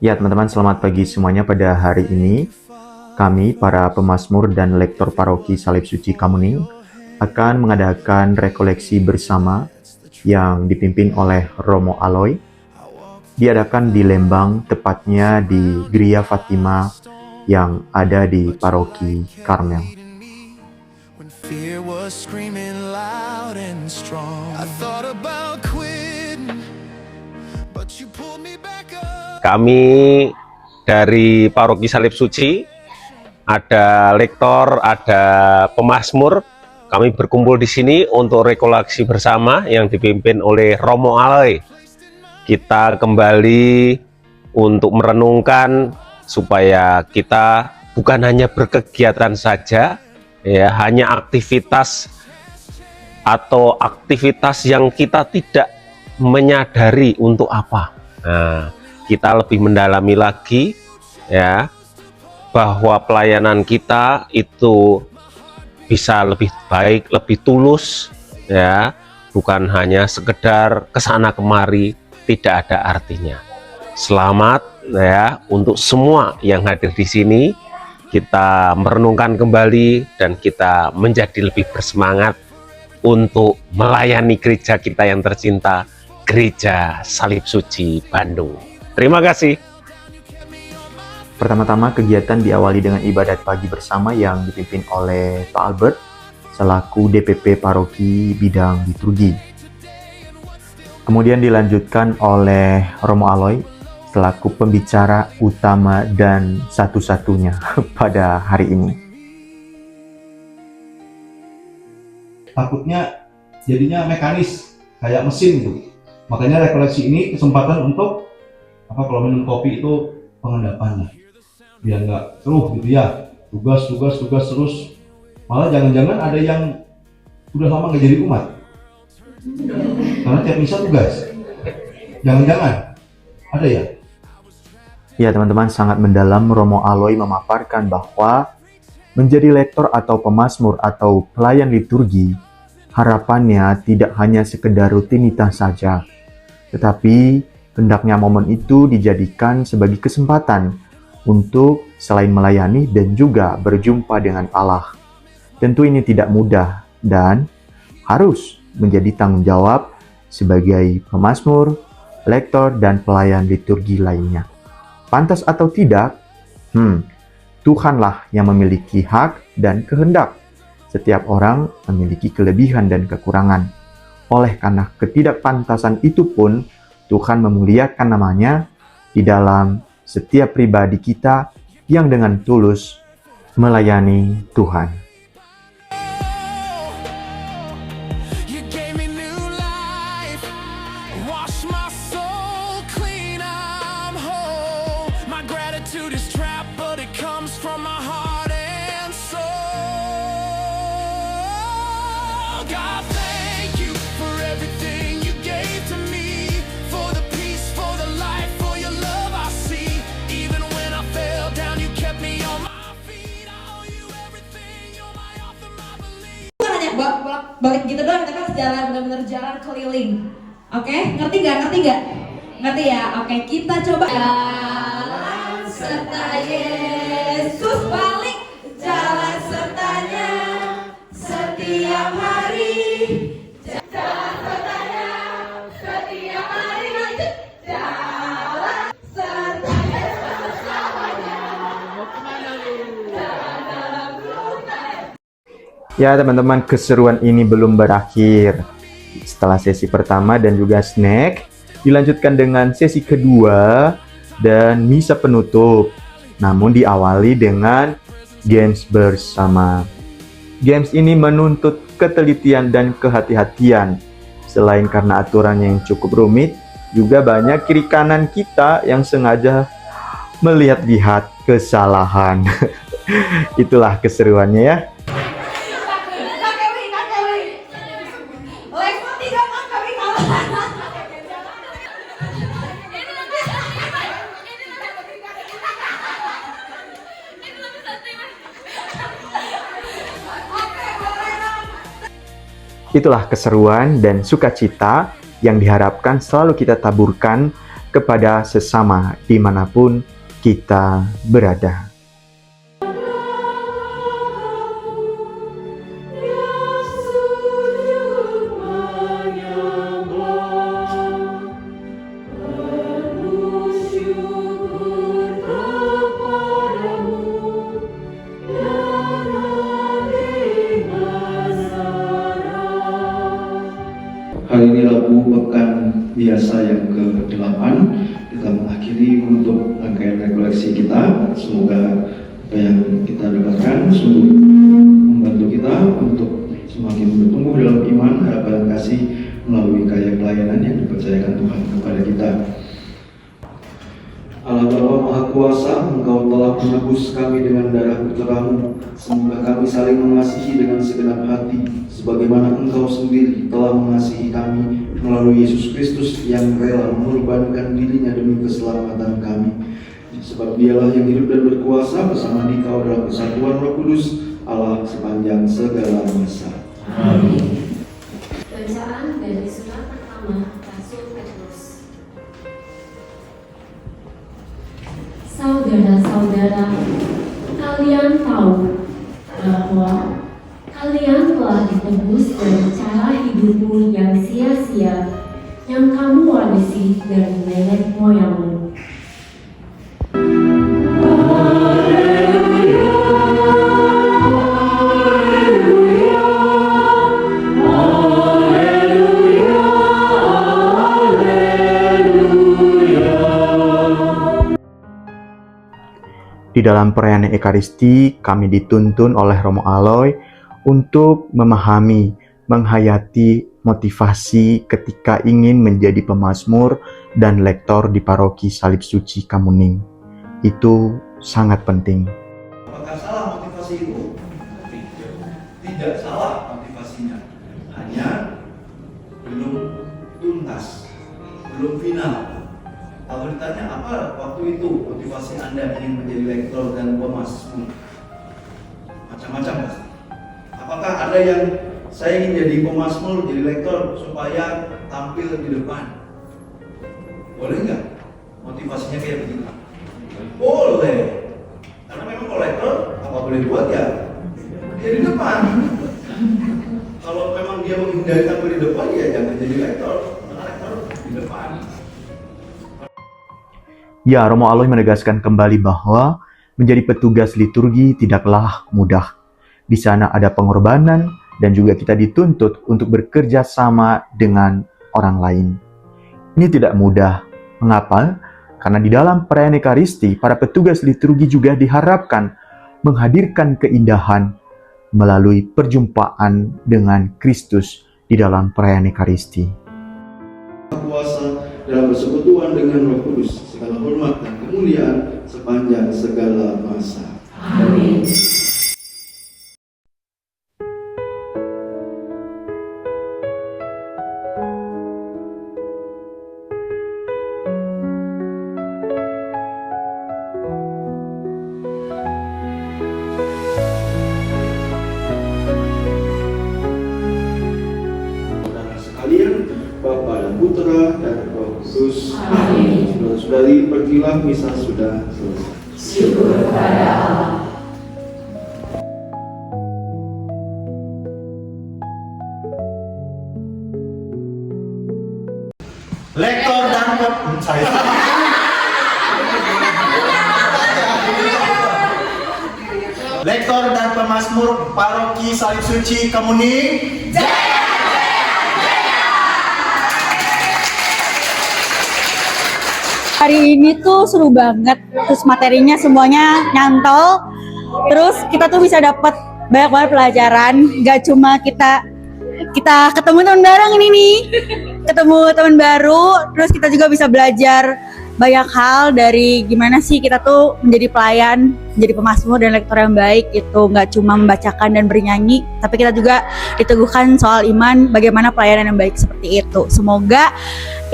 Ya teman-teman, selamat pagi semuanya. Pada hari ini kami para pemazmur dan lektor paroki Salib Suci Kamuning akan mengadakan rekoleksi bersama yang dipimpin oleh Romo Aloy. Diadakan di Lembang, tepatnya di Gria Fatima yang ada di paroki Karmel. Kami dari Paroki Salib Suci, ada lektor, ada pemazmur. Kami berkumpul di sini untuk rekoleksi bersama yang dipimpin oleh Romo Aloy. Kita kembali untuk merenungkan supaya kita bukan hanya berkegiatan saja, ya, hanya aktivitas atau aktivitas yang kita tidak menyadari untuk apa. Nah, kita lebih mendalami lagi, ya, bahwa pelayanan kita itu bisa lebih baik, lebih tulus, ya, bukan hanya sekedar kesana kemari, tidak ada artinya. Selamat, ya, untuk semua yang hadir di sini. Kita merenungkan kembali dan kita menjadi lebih bersemangat untuk melayani gereja kita yang tercinta, Gereja Salib Suci Bandung. Terima kasih. Pertama-tama kegiatan diawali dengan ibadat pagi bersama yang dipimpin oleh Pak Albert selaku DPP Paroki Bidang Liturgi. Kemudian dilanjutkan oleh Romo Aloy selaku pembicara utama dan satu-satunya pada hari ini. Takutnya jadinya mekanis kayak mesin gitu. Makanya rekoleksi ini kesempatan untuk kalau minum kopi itu pengendapan, biar nggak keruh gitu ya, tugas terus. Malah jangan-jangan ada yang udah lama nggak jadi umat karena tiap misa tugas. Jangan-jangan ada ya. Ya teman-teman, sangat mendalam Romo Aloy memaparkan bahwa menjadi lektor atau pemazmur atau pelayan liturgi, harapannya tidak hanya sekedar rutinitas saja, tetapi hendaknya momen itu dijadikan sebagai kesempatan untuk selain melayani dan juga berjumpa dengan Allah. Tentu ini tidak mudah dan harus menjadi tanggung jawab sebagai pemazmur, lektor, dan pelayan liturgi lainnya. Pantas atau tidak, Tuhanlah yang memiliki hak dan kehendak. Setiap orang memiliki kelebihan dan kekurangan. Oleh karena ketidakpantasan itu pun, Tuhan memuliakan namanya di dalam setiap pribadi kita yang dengan tulus melayani Tuhan. Balik gitu doang, tapi harus jalan, benar-benar jalan keliling. Oke, ngerti nggak? Ngerti ya? Oke, kita coba jalan serta Yesus, balik jalan sertanya setiap hari. Jalan sertanya setiap hari, lanjut jalan serta Yesus bersamanya. Ya teman-teman, keseruan ini belum berakhir. Setelah sesi pertama dan juga snack, dilanjutkan dengan sesi kedua dan misa penutup. Namun diawali dengan games bersama. Games ini menuntut ketelitian dan kehati-hatian. Selain karena aturannya yang cukup rumit, juga banyak kiri kanan kita yang sengaja melihat-lihat kesalahan. Itulah keseruannya ya. Itulah keseruan dan sukacita yang diharapkan selalu kita taburkan kepada sesama dimanapun kita berada. Hari ini Rabu pekan biasa yang ke-8, kita mengakhiri untuk rangkaian rekoleksi kita. Semoga apa yang kita dapatkan sungguh membantu kita untuk semakin bertumbuh dalam iman, harapan dan kasih melalui karya pelayanan yang dipercayakan Tuhan kepada kita. Allah Bapa Maha Kuasa, Engkau telah menebus kami dengan darah putra-Mu. Semoga kami saling mengasihi dengan segenap hati, sebagaimana Engkau sendiri telah mengasihi kami melalui Yesus Kristus yang rela mengorbankan dirinya demi keselamatan kami. Sebab Dialah yang hidup dan berkuasa bersama Dikau dalam kesatuan Roh Kudus, Allah sepanjang segala masa. Amin. Bacaan dari surat pertama Rasul Petrus. Saudara-saudara, kalian tahu bahwa kalian telah ditebus dari cara hidupmu yang sia-sia yang kamu warisi dari nenek moyangmu. Di dalam perayaan Ekaristi, kami dituntun oleh Romo Aloy untuk memahami, menghayati motivasi ketika ingin menjadi pemazmur dan lektor di Paroki Salib Suci Kamuning. Itu sangat penting. Apakah salah motivasi itu? Tidak salah motivasinya. Hanya belum tuntas, belum final. Kalau ditanya apa waktu itu motivasi Anda ingin menjadi lektor dan pemazmur? Macam-macam pasti. Apakah ada yang saya ingin jadi pemazmur, jadi lektor supaya tampil di depan? Boleh nggak? Motivasinya kayak begitu? Boleh. Karena memang kalau lektor apa boleh buat ya? Dia di depan. Kalau memang dia menghindari tampil di depan ya jangan jadi lektor. Karena lektor di depan. Ya, Romo Aloy menegaskan kembali bahwa menjadi petugas liturgi tidaklah mudah. Di sana ada pengorbanan dan juga kita dituntut untuk bekerja sama dengan orang lain. Ini tidak mudah. Mengapa? Karena di dalam perayaan Ekaristi, para petugas liturgi juga diharapkan menghadirkan keindahan melalui perjumpaan dengan Kristus di dalam perayaan Ekaristi. Kuasa dalam persekutuan dengan Roh Kudus, segala hormat dan kemuliaan sepanjang segala masa. Amin. Saudara sekalian, Bapa dan Putra dan Roh Kudus. Amin. Saudara-saudari, pergilah, misa sudah selesai. Syukur kepada Allah. Lektor dan saya. Lektor dan pemazmur Paroki Salib Suci Kamuning. Hari ini tuh seru banget, terus materinya semuanya nyantol, terus kita tuh bisa dapat banyak banget pelajaran, gak cuma kita ketemu teman bareng ini nih, ketemu teman baru, terus kita juga bisa belajar banyak hal dari gimana sih kita tuh menjadi pelayan, menjadi pemazmur dan lektor yang baik. Itu nggak cuma membacakan dan bernyanyi, tapi kita juga diteguhkan soal iman, bagaimana pelayanan yang baik seperti itu. Semoga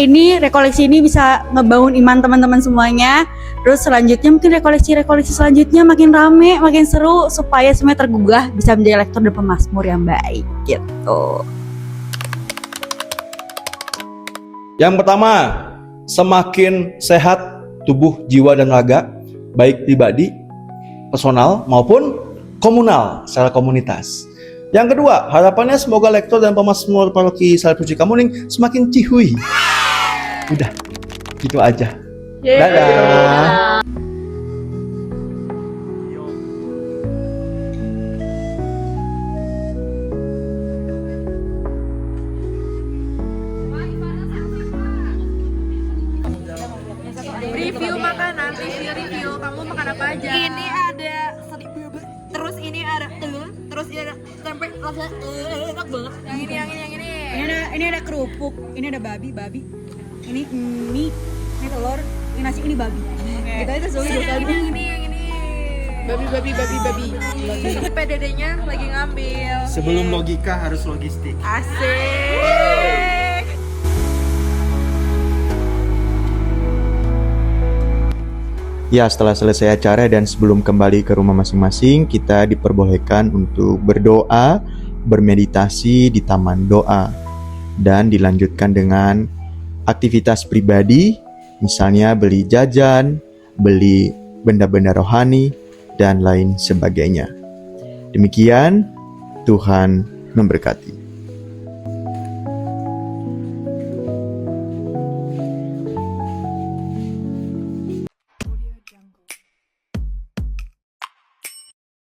ini rekoleksi ini bisa ngebangun iman teman-teman semuanya. Terus selanjutnya mungkin rekoleksi selanjutnya makin rame, makin seru, supaya semuanya tergugah bisa menjadi lektor dan pemazmur yang baik gitu. Yang pertama, semakin sehat tubuh, jiwa, dan raga, baik pribadi, personal, maupun komunal, secara komunitas. Yang kedua, harapannya semoga lektor dan pemazmur Paroki Salib Suci Kamuning semakin cihuy. Udah, gitu aja. Dadah. Review makanan, review. Kamu makan apa aja? Ini ada sate bebek, terus ini ada telur, terus ini ada tempe rasa enak banget. Yang ini. Ini ada kerupuk, ini ada babi. Ini mie, ini telur, ini nasi, ini babi. Kita itu soalnya 2 kali. Yang ini. Babi. PDD-nya lagi ngambil. Sebelum logika harus logistik. Asik. Ya, setelah selesai acara dan sebelum kembali ke rumah masing-masing, kita diperbolehkan untuk berdoa, bermeditasi di taman doa, dan dilanjutkan dengan aktivitas pribadi, misalnya beli jajan, beli benda-benda rohani, dan lain sebagainya. Demikian, Tuhan memberkati.